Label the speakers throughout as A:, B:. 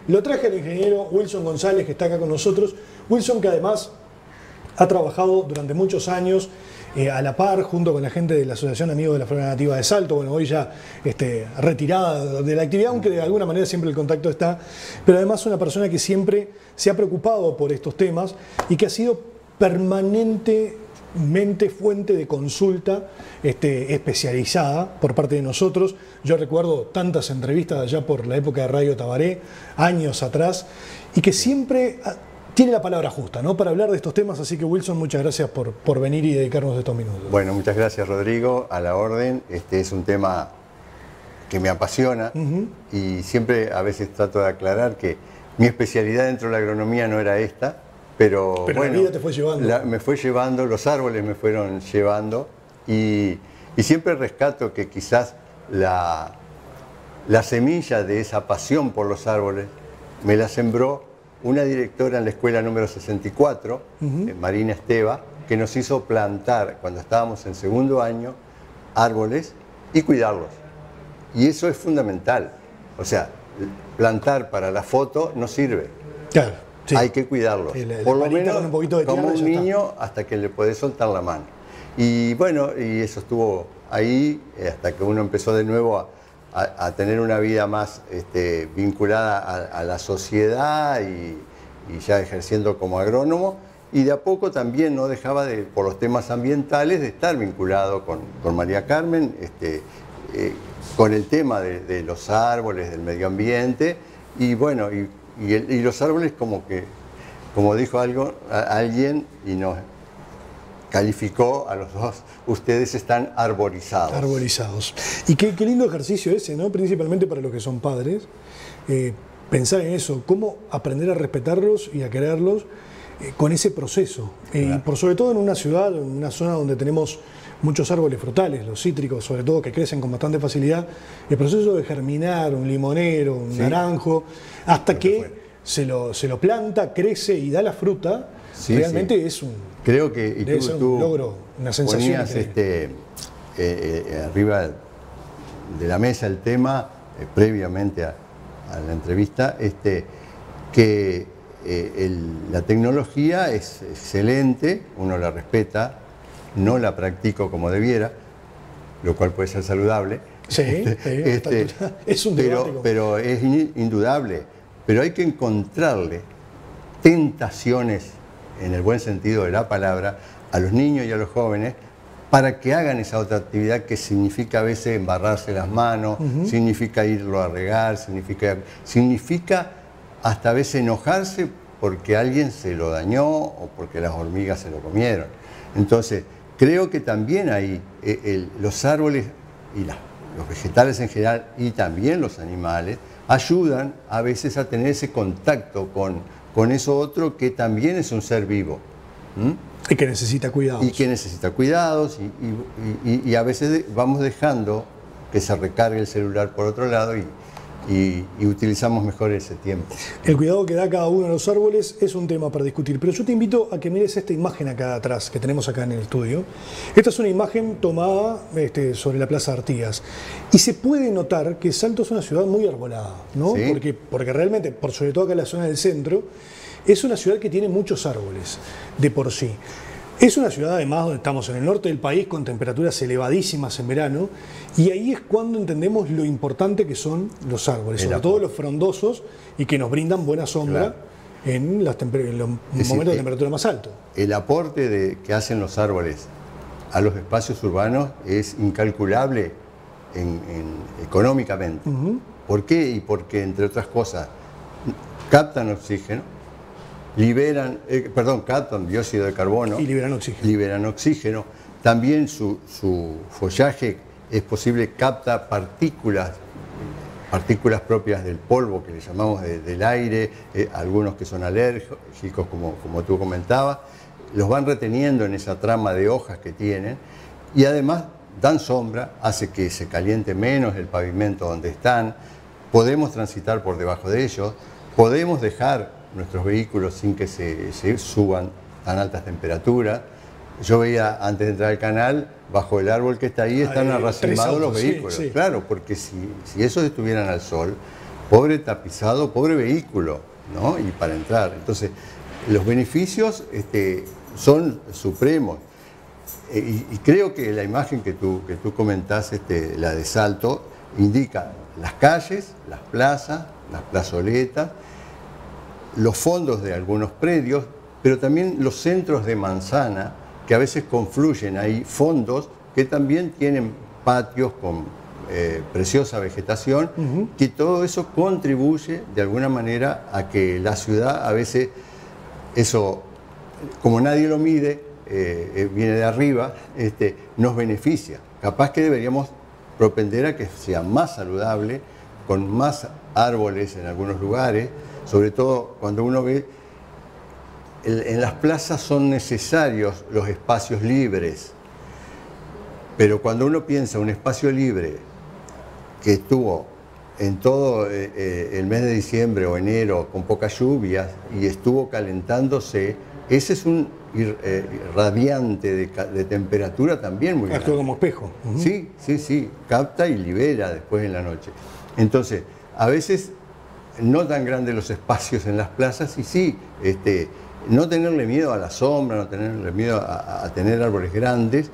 A: lo traje al ingeniero Wilson González, que está acá con nosotros. Wilson, que además ha trabajado durante muchos años a la par, junto con la gente de la Asociación Amigos de la Flora Nativa de Salto, bueno, hoy ya retirada de la actividad, aunque de alguna manera siempre el contacto está, pero además una persona que siempre se ha preocupado por estos temas y que ha sido permanentemente fuente de consulta especializada por parte de nosotros. Yo recuerdo tantas entrevistas allá por la época de Radio Tabaré, años atrás, y que siempre tiene la palabra justa, ¿no?, para hablar de estos temas. Así que, Wilson, muchas gracias por venir y dedicarnos estos minutos.
B: Bueno, muchas gracias, Rodrigo, a la orden. Este es un tema que me apasiona y siempre a veces trato de aclarar que mi especialidad dentro de la agronomía no era esta, pero bueno,
A: la vida te fue llevando.
B: Me fue llevando, los árboles me fueron llevando y siempre rescato que quizás la semilla de esa pasión por los árboles me la sembró una directora en la escuela número 64, Marina Esteva, que nos hizo plantar, cuando estábamos en segundo año, árboles y cuidarlos. Y eso es fundamental. O sea, plantar para la foto no sirve.
A: Claro, sí.
B: Hay que cuidarlos. Por lo menos
A: con un poquito de
B: como
A: tierra,
B: un niño hasta que le podés soltar la mano. Y bueno, y eso estuvo ahí hasta que uno empezó de nuevo a tener una vida más vinculada a la sociedad y ya ejerciendo como agrónomo, y de a poco también no dejaba por los temas ambientales de estar vinculado con María Carmen, con el tema de los árboles, del medio ambiente, y bueno, y los árboles como dijo alguien y nos calificó a los dos, ustedes están arborizados.
A: Arborizados. Y qué lindo ejercicio ese, ¿no? Principalmente para los que son padres, pensar en eso, cómo aprender a respetarlos y a quererlos con ese proceso.
B: Claro.
A: Y por sobre todo en una ciudad, en una zona donde tenemos muchos árboles frutales, los cítricos, sobre todo, que crecen con bastante facilidad, el proceso de germinar un limonero, un naranjo, hasta que se lo planta, crece y da la fruta, realmente es un...
B: Creo que
A: debe ser un logro, una sensación.
B: Ponías arriba de la mesa el tema, previamente a la entrevista, que la tecnología es excelente, uno la respeta, no la practico como debiera, lo cual puede ser saludable.
A: Sí, es un debate.
B: Pero es indudable. Pero hay que encontrarle tentaciones, en el buen sentido de la palabra, a los niños y a los jóvenes para que hagan esa otra actividad que significa a veces embarrarse las manos, significa irlo a regar, significa hasta a veces enojarse porque alguien se lo dañó o porque las hormigas se lo comieron. Entonces, creo que también ahí los árboles y los vegetales en general y también los animales ayudan a veces a tener ese contacto con eso otro que también es un ser vivo.
A: Y que necesita cuidados.
B: Y que necesita cuidados y a veces vamos dejando que se recargue el celular por otro lado y utilizamos mejor ese tiempo.
A: El cuidado que da cada uno de los árboles es un tema para discutir, pero yo te invito a que mires esta imagen acá atrás que tenemos acá en el estudio. Esta es una imagen tomada sobre la Plaza Artigas y se puede notar que Salto es una ciudad muy arbolada, ¿no?
B: ¿Sí?
A: Porque realmente, sobre todo acá en la zona del centro, es una ciudad que tiene muchos árboles de por sí. Es una ciudad además donde estamos en el norte del país con temperaturas elevadísimas en verano y ahí es cuando entendemos lo importante que son los árboles, sobre todo los frondosos y que nos brindan buena sombra en los momentos de temperatura más altos.
B: El aporte que hacen los árboles a los espacios urbanos es incalculable económicamente. ¿Por qué? Y porque, entre otras cosas, captan oxígeno, captan dióxido de carbono
A: y liberan oxígeno.
B: Liberan oxígeno. También su follaje es posible, capta partículas propias del polvo que le llamamos del aire, algunos que son alérgicos, como tú comentabas, los van reteniendo en esa trama de hojas que tienen y además dan sombra, hace que se caliente menos el pavimento donde están, podemos transitar por debajo de ellos, podemos dejar nuestros vehículos sin que se suban tan altas temperaturas. Yo veía antes de entrar al canal, bajo el árbol que está ahí, están arracimados los vehículos. Sí. Claro, porque si esos estuvieran al sol, pobre tapizado, pobre vehículo, ¿no? Y para entrar. Entonces, los beneficios son supremos. Y creo que la imagen que tú comentás, la de Salto, indica las calles, las plazas, las plazoletas, los fondos de algunos predios, pero también los centros de manzana, que a veces confluyen ahí, fondos que también tienen patios con preciosa vegetación, que todo eso contribuye de alguna manera a que la ciudad a veces, eso, como nadie lo mide, viene de arriba, nos beneficia. Capaz que deberíamos propender a que sea más saludable, con más árboles en algunos lugares, sobre todo cuando uno ve, en las plazas son necesarios los espacios libres, pero cuando uno piensa un espacio libre que estuvo en todo el mes de diciembre o enero con pocas lluvias y estuvo calentándose, ese es un radiante de temperatura también muy grande.
A: Actúa como espejo.
B: Sí, capta y libera después en la noche. Entonces, a veces no tan grandes los espacios en las plazas y sí, no tenerle miedo a la sombra, no tenerle miedo a tener árboles grandes.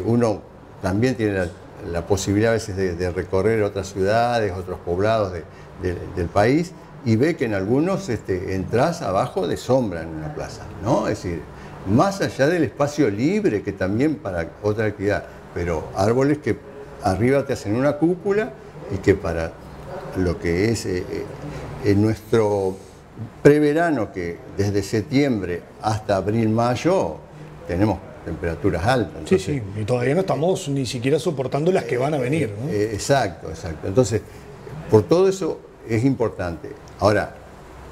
B: Uno también tiene la posibilidad a veces de recorrer otras ciudades, otros poblados del país, y ve que en algunos entras abajo de sombra en una plaza, ¿no? Es decir, más allá del espacio libre, que también para otra actividad, pero árboles que arriba te hacen una cúpula y que para lo que es en nuestro preverano, que desde septiembre hasta abril, mayo, tenemos temperaturas altas. Entonces,
A: sí, y todavía no estamos ni siquiera soportando las que van a venir, ¿no?
B: Exacto. Entonces, por todo eso es importante. Ahora,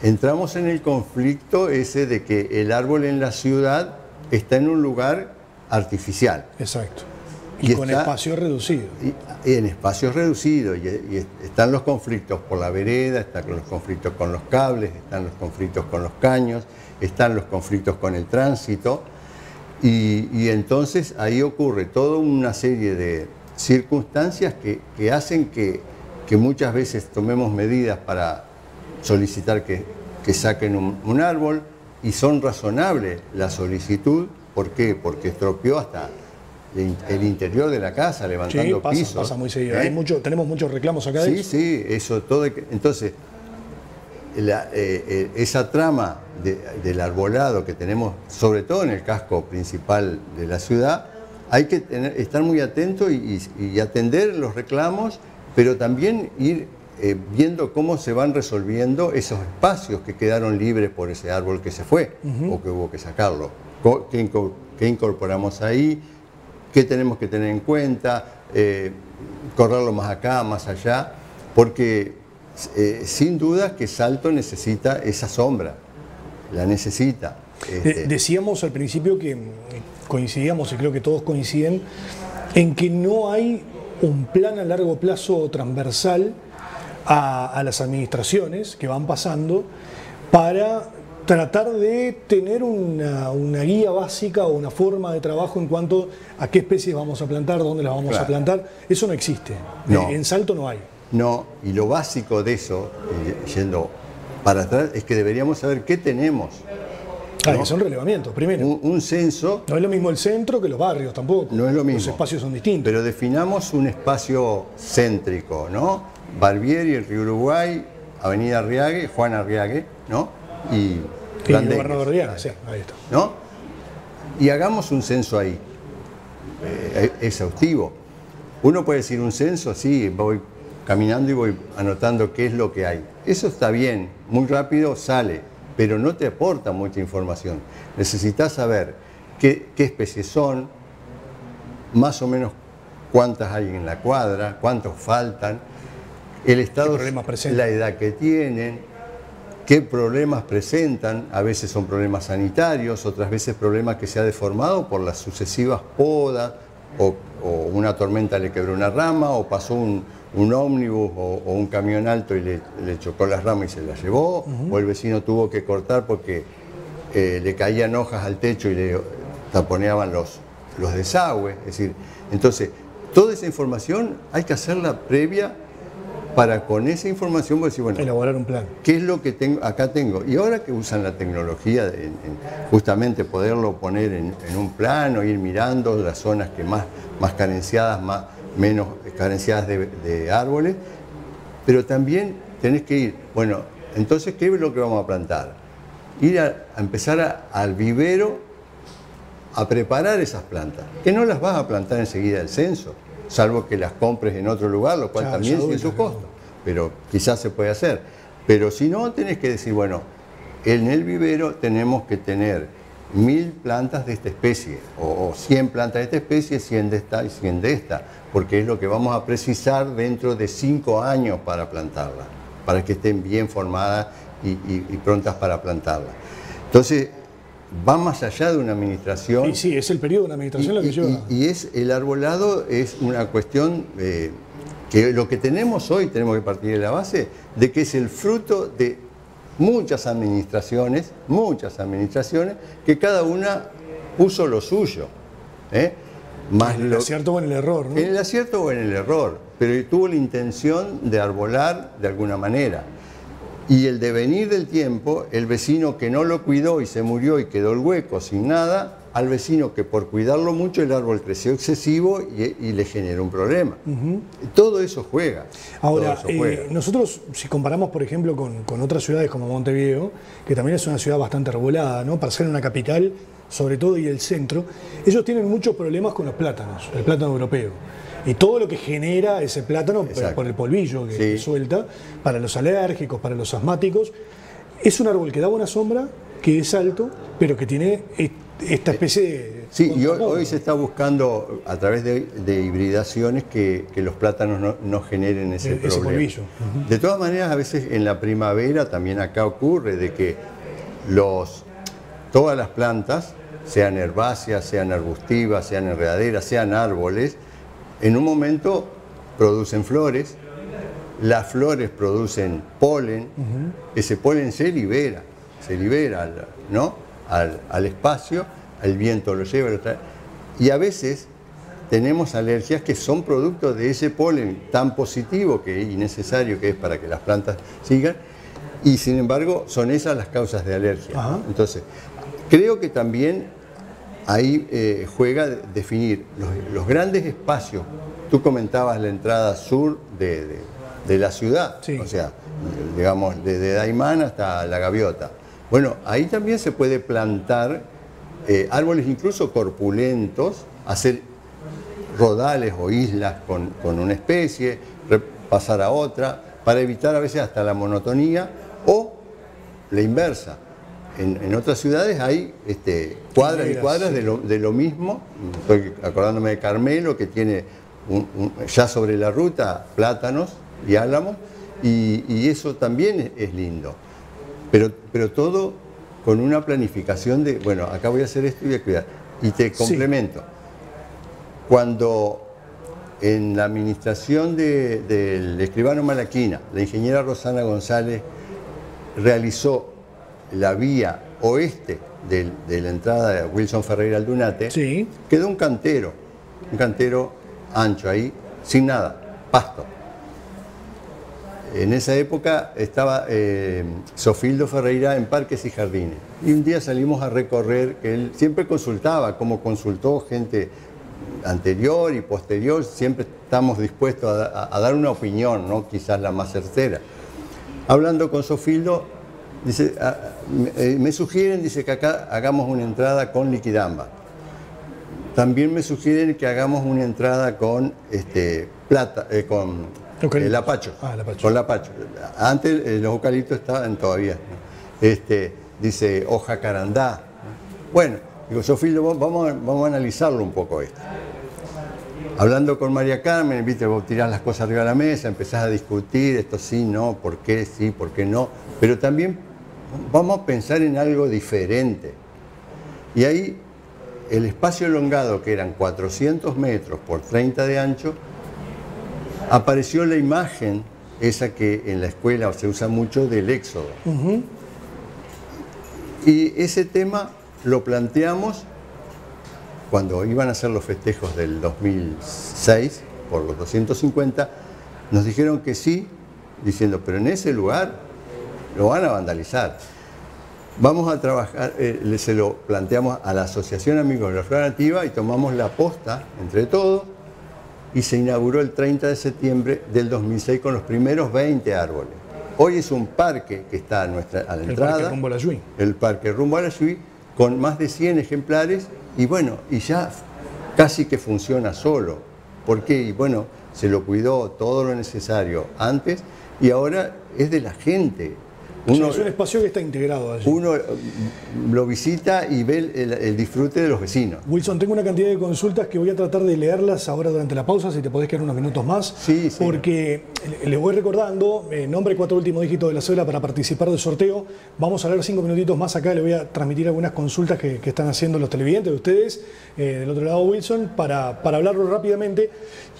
B: entramos en el conflicto ese de que el árbol en la ciudad está en un lugar artificial.
A: Exacto. Y con espacios reducidos.
B: Y en espacios reducidos. Y están los conflictos por la vereda, están los conflictos con los cables, están los conflictos con los caños, están los conflictos con el tránsito. Y entonces ahí ocurre toda una serie de circunstancias que hacen que muchas veces tomemos medidas para solicitar que saquen un árbol, y son razonables la solicitud. ¿Por qué? Porque estropeó hasta el interior de la casa, levantando pisos.
A: Pasa muy seguido. Tenemos muchos reclamos acá de eso.
B: Sí, eso todo. Entonces, esa trama del arbolado que tenemos, sobre todo en el casco principal de la ciudad, hay que estar muy atento y atender los reclamos, pero también ir viendo cómo se van resolviendo esos espacios que quedaron libres por ese árbol que se fue o que hubo que sacarlo. ¿Qué incorporamos ahí? ¿Qué tenemos que tener en cuenta? Correrlo más acá, más allá, porque sin duda que Salto necesita esa sombra, la necesita.
A: Decíamos al principio que coincidíamos, y creo que todos coinciden, en que no hay un plan a largo plazo transversal a las administraciones que van pasando para tratar de tener una guía básica o una forma de trabajo en cuanto a qué especies vamos a plantar, dónde las vamos a plantar. Eso no existe.
B: No.
A: En Salto no hay.
B: No, y lo básico de eso, yendo para atrás, es que deberíamos saber qué tenemos.
A: Claro, que son relevamientos, primero.
B: Un censo.
A: No es lo mismo el centro que los barrios tampoco.
B: No es lo mismo.
A: Los espacios son distintos.
B: Pero definamos un espacio céntrico, ¿no? Barbieri, el Río Uruguay, Avenida Arriague, Juan Arriague, ¿no? Y
A: Gobernador Diana, sí, ahí está.
B: ¿No? Y hagamos un censo ahí, exhaustivo. Uno puede decir un censo, sí, voy caminando y voy anotando qué es lo que hay. Eso está bien, muy rápido sale, pero no te aporta mucha información. Necesitas saber qué especies son, más o menos cuántas hay en la cuadra, cuántos faltan, el estado, la edad que tienen, qué problemas presentan. A veces son problemas sanitarios, otras veces problemas que se ha deformado por las sucesivas podas, o una tormenta le quebró una rama, o pasó un ómnibus o un camión alto y le chocó las ramas y se las llevó, o el vecino tuvo que cortar porque le caían hojas al techo y le taponeaban los desagües. Es decir, entonces, toda esa información hay que hacerla previa para con esa información vos decís, bueno,
A: elaborar un plan.
B: ¿qué es lo que tengo? Acá tengo. Y ahora que usan la tecnología, justamente poderlo poner en un plano, ir mirando las zonas que más carenciadas, menos carenciadas de árboles, pero también tenés que ir, bueno, entonces, ¿qué es lo que vamos a plantar? Ir a empezar al vivero a preparar esas plantas, que no las vas a plantar enseguida del censo, salvo que las compres en otro lugar, lo cual también tiene su costo, pero quizás se puede hacer. Pero si no, tenés que decir, bueno, en el vivero tenemos que tener 1000 plantas de esta especie, o 100 plantas de esta especie, 100 de esta y 100 de esta, porque es lo que vamos a precisar dentro de 5 años para plantarla, para que estén bien formadas y prontas para plantarla. Entonces, va más allá de una administración.
A: Y sí, es el periodo de una administración lo que lleva.
B: Y el arbolado es una cuestión que lo que tenemos hoy, tenemos que partir de la base de que es el fruto de muchas administraciones, que cada una puso lo suyo. Más
A: en el acierto o en el error, ¿no?
B: En el acierto o en el error, pero tuvo la intención de arbolar de alguna manera. Y el devenir del tiempo, el vecino que no lo cuidó y se murió y quedó el hueco sin nada, al vecino que por cuidarlo mucho el árbol creció excesivo y le generó un problema. Todo eso juega.
A: Ahora, nosotros si comparamos por ejemplo con otras ciudades como Montevideo, que también es una ciudad bastante arbolada, ¿no? Para ser una capital, sobre todo, y el centro, ellos tienen muchos problemas con los plátanos, el plátano europeo. Y todo lo que genera ese plátano, por el polvillo que suelta, para los alérgicos, para los asmáticos, es un árbol que da buena sombra, que es alto, pero que tiene esta especie de...
B: Sí, y hoy se está buscando a través de hibridaciones que los plátanos no generen ese problema.
A: Polvillo.
B: De todas maneras, a veces en la primavera también acá ocurre de que todas las plantas, sean herbáceas, sean arbustivas, sean enredaderas, sean árboles, en un momento producen flores, las flores producen polen, ese polen se libera, ¿no? al espacio, el viento lo lleva, lo trae. Y a veces tenemos alergias que son producto de ese polen tan positivo y necesario que es para que las plantas sigan, y sin embargo son esas las causas de alergia. Entonces, creo que también ahí juega definir los grandes espacios. Tú comentabas la entrada sur de la ciudad, o sea, digamos, desde Daimán hasta La Gaviota. Bueno, ahí también se puede plantar árboles incluso corpulentos, hacer rodales o islas con una especie, pasar a otra, para evitar a veces hasta la monotonía o la inversa. En otras ciudades hay cuadras y cuadras de lo mismo. Estoy acordándome de Carmelo, que tiene ya sobre la ruta plátanos y álamos, y eso también es lindo. Pero todo con una planificación de, bueno, acá voy a hacer esto y voy a cuidar. Y te complemento. Cuando en la administración del escribano Malaquina, la ingeniera Rosana González realizó la vía oeste de la entrada de Wilson Ferreira al Dunate, quedó un cantero ancho ahí, sin nada, pasto. En esa época estaba Sofildo Ferreira en Parques y Jardines. Y un día salimos a recorrer, que él siempre consultaba, como consultó gente anterior y posterior, siempre estamos dispuestos a dar una opinión, ¿no? Quizás la más certera. Hablando con Sofildo, dice, me sugieren, dice, que acá hagamos una entrada con liquidamba. También me sugieren que hagamos una entrada con lapacho. Con lapacho. Antes los eucaliptos estaban todavía, ¿no? Dice hoja carandá. Bueno, digo, Sofildo, vamos a analizarlo un poco esto. Hablando con María Carmen, viste, vos tirás las cosas arriba de la mesa, empezás a discutir, esto sí, no, por qué sí, por qué no. Pero también vamos a pensar en algo diferente. Y ahí el espacio elongado, que eran 400 metros por 30 de ancho, apareció la imagen, esa que en la escuela se usa mucho, del éxodo. Y ese tema lo planteamos cuando iban a hacer los festejos del 2006, por los 250, nos dijeron que sí, diciendo, pero en ese lugar lo van a vandalizar. Vamos a trabajar, se lo planteamos a la Asociación Amigos de la Flora Nativa y tomamos la posta entre todos y se inauguró el 30 de septiembre del 2006 con los primeros 20 árboles. Hoy es un parque que está a la entrada.
A: El Parque Rumbo a la Yui.
B: El Parque Rumbo a la Yui, con más de 100 ejemplares y bueno, y ya casi que funciona solo. ¿Por qué? Y bueno, se lo cuidó todo lo necesario antes y ahora es de la gente.
A: Uno, es un espacio que está integrado allí.
B: Uno lo visita y ve el disfrute de los vecinos.
A: Wilson, tengo una cantidad de consultas que voy a tratar de leerlas ahora durante la pausa, si te podés quedar unos minutos más.
B: Sí, sí.
A: Porque les voy recordando, nombre, 4 últimos dígitos de la cédula para participar del sorteo. Vamos a hablar 5 minutitos más acá, le voy a transmitir algunas consultas que están haciendo los televidentes de ustedes, del otro lado Wilson, para hablarlo rápidamente.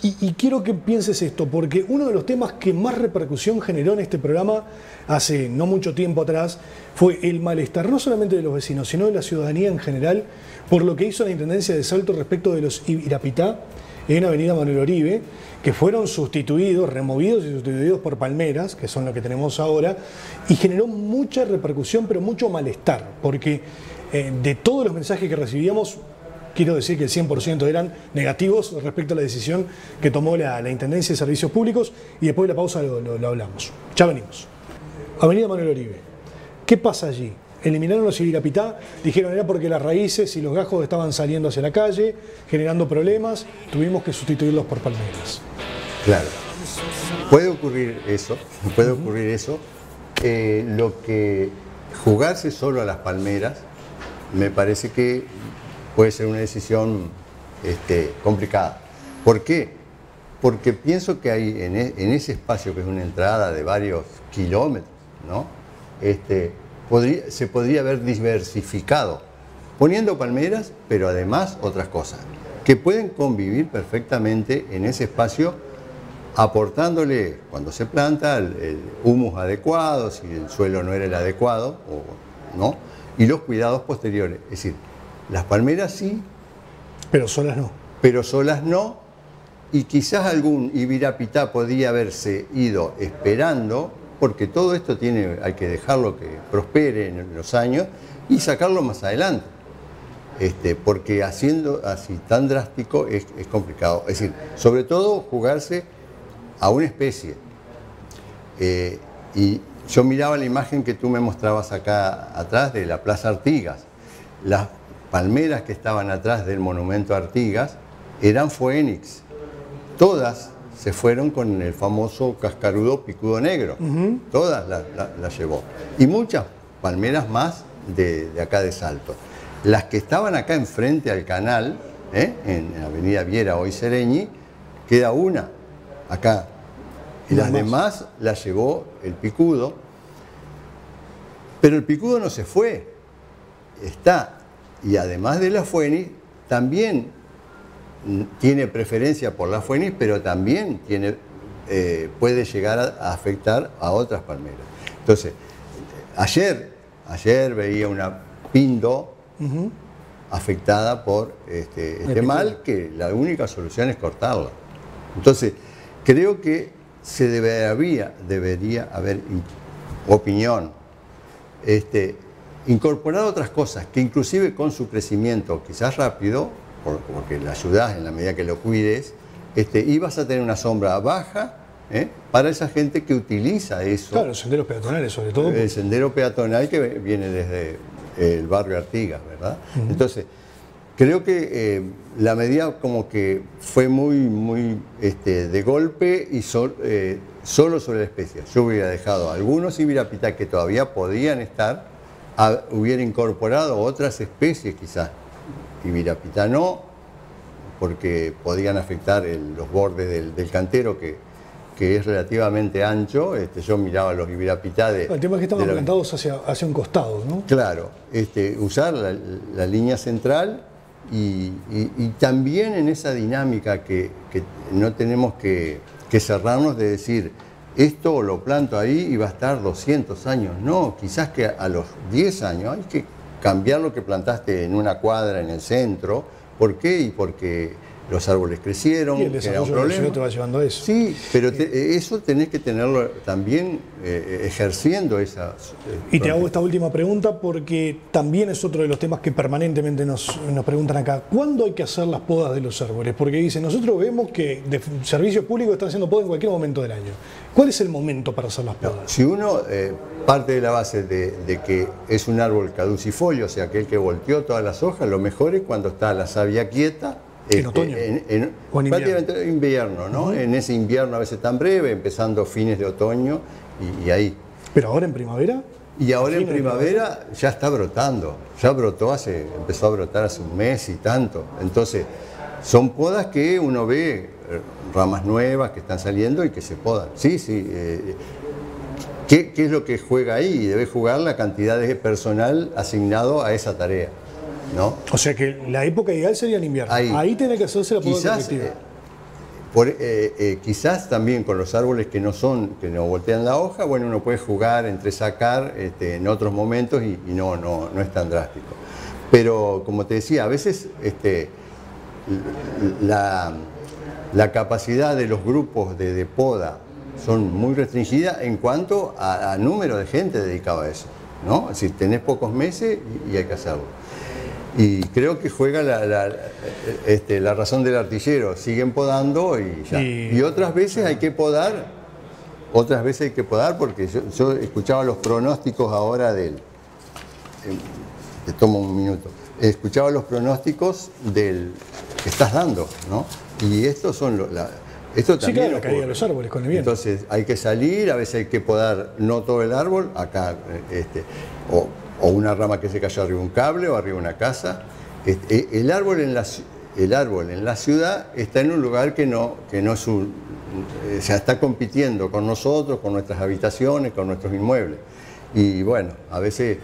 A: Y quiero que pienses esto, porque uno de los temas que más repercusión generó en este programa hace no mucho tiempo atrás fue el malestar no solamente de los vecinos, sino de la ciudadanía en general, por lo que hizo la Intendencia de Salto respecto de los Ibirapitá en Avenida Manuel Oribe, que fueron sustituidos, removidos y sustituidos por palmeras, que son lo que tenemos ahora, y generó mucha repercusión, pero mucho malestar, porque de todos los mensajes que recibíamos, quiero decir que el 100% eran negativos respecto a la decisión que tomó la Intendencia de Servicios Públicos, y después de la pausa lo hablamos. Ya venimos. Avenida Manuel Oribe. ¿Qué pasa allí? Eliminaron los Ibirapitá, dijeron era porque las raíces y los gajos estaban saliendo hacia la calle, generando problemas, tuvimos que sustituirlos por palmeras.
B: Claro. Puede ocurrir eso, puede ocurrir eso. Lo que jugarse solo a las palmeras me parece que puede ser una decisión complicada. ¿Por qué? Porque pienso que hay en ese espacio, que es una entrada de varios kilómetros, ¿no? Se podría haber diversificado, poniendo palmeras, pero además otras cosas, que pueden convivir perfectamente en ese espacio, aportándole, cuando se planta, el humus adecuado, si el suelo no era el adecuado, o no, y los cuidados posteriores. Es decir, las palmeras sí,
A: pero solas no.
B: Pero solas no, y quizás algún Ibirapitá podría haberse ido esperando, porque todo esto hay que dejarlo que prospere en los años y sacarlo más adelante. Porque haciendo así tan drástico es complicado. Es decir, sobre todo jugarse a una especie. Y yo miraba la imagen que tú me mostrabas acá atrás de la Plaza Artigas. Las palmeras que estaban atrás del monumento a Artigas eran Phoenix. Todas se fueron con el famoso cascarudo picudo negro. Todas las llevó. Y muchas palmeras más de acá de Salto. Las que estaban acá enfrente al canal, en Avenida Viera, hoy Sereñi, queda una acá. Y las demás las llevó el picudo. Pero el picudo no se fue. Está. Y además de la Phoenix, también tiene preferencia por la Phoenix, pero también puede llegar a afectar a otras palmeras. Entonces, ayer veía una pindo afectada por este mal, que la única solución es cortarla. Entonces, creo que debería haber opinión, incorporar otras cosas, que inclusive con su crecimiento quizás rápido, porque la ayudás en la medida que lo cuides, y vas a tener una sombra baja para esa gente que utiliza eso.
A: Claro, los senderos peatonales sobre todo.
B: El sendero peatonal que viene desde el barrio Artigas, ¿verdad? Entonces, creo que la medida como que fue muy de golpe y solo sobre la especie. Yo hubiera dejado algunos Ibirapitá que todavía podían estar, hubiera incorporado otras especies quizás. Ibirapitá no, porque podían afectar los bordes del cantero, que es relativamente ancho. Yo miraba los Ibirapitá
A: el tema es que estaban plantados hacia un costado, ¿no?
B: Claro, usar la línea central y también en esa dinámica que no tenemos que cerrarnos de decir, esto lo planto ahí y va a estar 200 años. No, quizás que a los 10 años hay que cambiar lo que plantaste en una cuadra en el centro. ¿Por qué? Y porque los árboles crecieron,
A: Y el
B: que era un
A: desarrollo de la ciudad
B: problema.
A: te va llevando a eso.
B: Sí, pero eso tenés que tenerlo también ejerciendo esa...
A: Y te hago esta última pregunta porque también es otro de los temas que permanentemente nos preguntan acá. ¿Cuándo hay que hacer las podas de los árboles? Porque dicen, nosotros vemos que de servicios públicos están haciendo podas en cualquier momento del año. ¿Cuál es el momento para hacer las podas?
B: Si uno parte de la base de que es un árbol caducifolio, o sea, aquel que volteó todas las hojas, lo mejor es cuando está la savia quieta.
A: ¿En otoño? ¿O en
B: prácticamente invierno, ¿no? En ese invierno a veces tan breve, empezando fines de otoño y ahí.
A: ¿Pero ahora en primavera?
B: Y ahora en primavera ya está brotando, ya brotó empezó a brotar hace un mes y tanto. Entonces, son podas que uno ve, ramas nuevas que están saliendo y que se podan. Sí, sí. ¿Qué es lo que juega ahí? Debe jugar la cantidad de personal asignado a esa tarea, ¿no?
A: O sea que la época ideal sería en invierno. Ahí tiene que hacerse la poda correctiva.
B: Quizás también con los árboles que no voltean la hoja, bueno, uno puede jugar entre sacar en otros momentos y no es tan drástico. Pero como te decía, a veces la capacidad de los grupos de poda son muy restringidas en cuanto a número de gente dedicada a eso, ¿no? Es decir, tenés pocos meses y hay que hacerlo. Y creo que juega la razón del artillero, siguen podando y ya. Y otras veces hay que podar, porque yo escuchaba los pronósticos ahora te tomo un minuto, escuchaba los pronósticos que estás dando, ¿no? Y estos son esto también.
A: Sí, claro, la caída de los árboles con el viento.
B: Entonces hay que salir, a veces hay que podar no todo el árbol, acá, o una rama que se cayó arriba de un cable o arriba de una casa. El árbol en la ciudad está en un lugar que no es está compitiendo con nosotros, con nuestras habitaciones, con nuestros inmuebles. Y bueno, a veces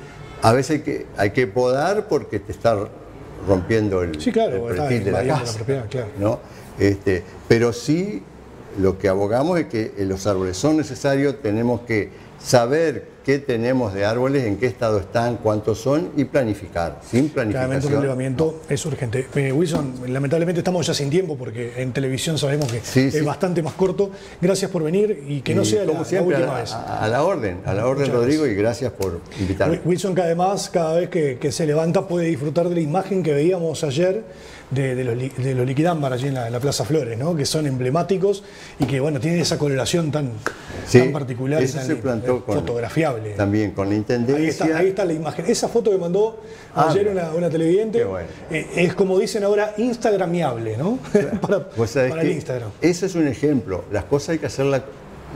B: hay que podar porque te está rompiendo el perfil de la casa,
A: claro.
B: ¿no? Pero sí, lo que abogamos es que los árboles son necesarios, tenemos que saber qué tenemos de árboles, en qué estado están, cuántos son y planificar. Sin planificación.
A: Claramente un relevamiento es urgente. Wilson, lamentablemente estamos ya sin tiempo porque en televisión sabemos que es bastante más corto. Gracias por venir y que no sea la última vez.
B: A la orden, Rodrigo, y gracias por invitarme.
A: Wilson, que además cada vez que se levanta puede disfrutar de la imagen que veíamos ayer de los liquidámbar allí en la Plaza Flores, ¿no? Que son emblemáticos y que bueno, tienen esa coloración tan particular y tan
B: se plantó
A: fotografiable.
B: También con la intendencia.
A: Ahí está la imagen. Esa foto que mandó ayer una televidente es, como dicen ahora, instagramiable, ¿no? para el Instagram.
B: Ese es un ejemplo. Las cosas hay que hacer la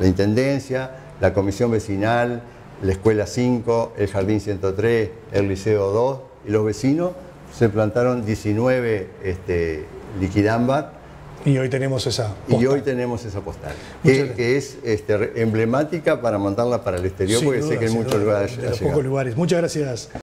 B: intendencia, la comisión vecinal, la escuela 5, el jardín 103, el liceo 2 y los vecinos. Se plantaron 19 liquidámbar.
A: Y hoy tenemos esa
B: postal. Que es emblemática para mandarla para el exterior, porque sé que en muchos lugares.
A: De los pocos lugares. Muchas gracias.